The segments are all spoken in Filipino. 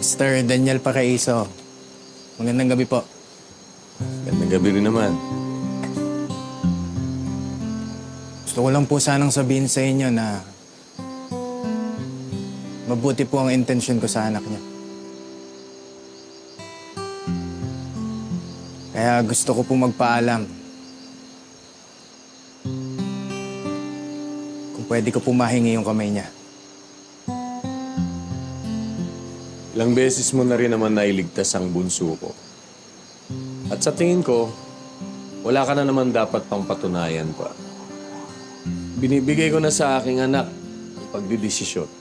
Mr. Daniel Paraiso. Magandang gabi po. Gandang gabi rin naman. Gusto ko lang po sanang sabihin sa inyo na mabuti po ang intensyon ko sa anak niya. Kaya gusto ko po magpaalam. Kung pwede ko po mahingi yung kamay niya. Ilang beses mo na rin naman nailigtas ang bunso ko. At sa tingin ko, wala ka na naman dapat pang patunayan pa. Binibigay ko na sa aking anak ang pagdidesisyon.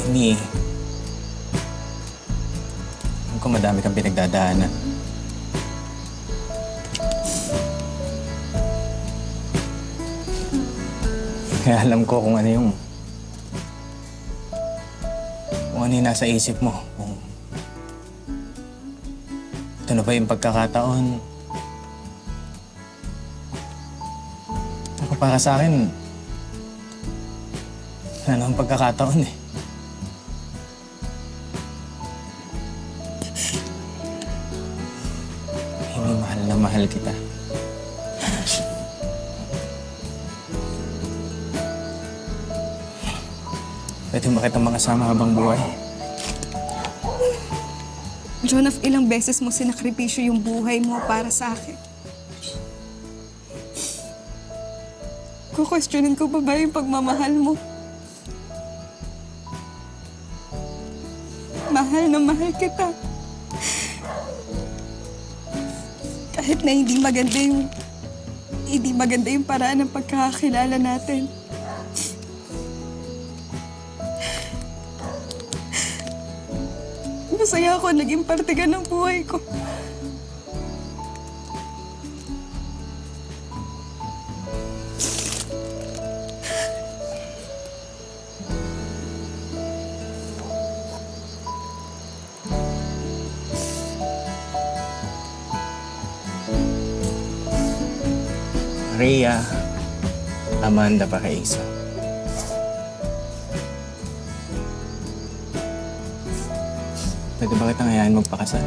Amy, alam ko madami kang pinagdadaanan. Kaya alam ko kung ano yung nasa isip mo. Kung ito na ba yung pagkakataon. Ako para sa akin, wala namang pagkakataon eh. Hindi, mahal na mahal kita. Pwede ba kitang makasama habang buhay? Jonah, ilang beses mo sinakripisyo yung buhay mo para sa akin. Kukwestiyonin ko pa ba yung pagmamahal mo? Mahal na mahal kita. Kahit na hindi maganda yung paraan ng pagkakakilala natin. Masaya ako naging parte ka ng buhay ko. Rhea Amanda Paraiso. Pwede ba kitang hayaan magpakasal?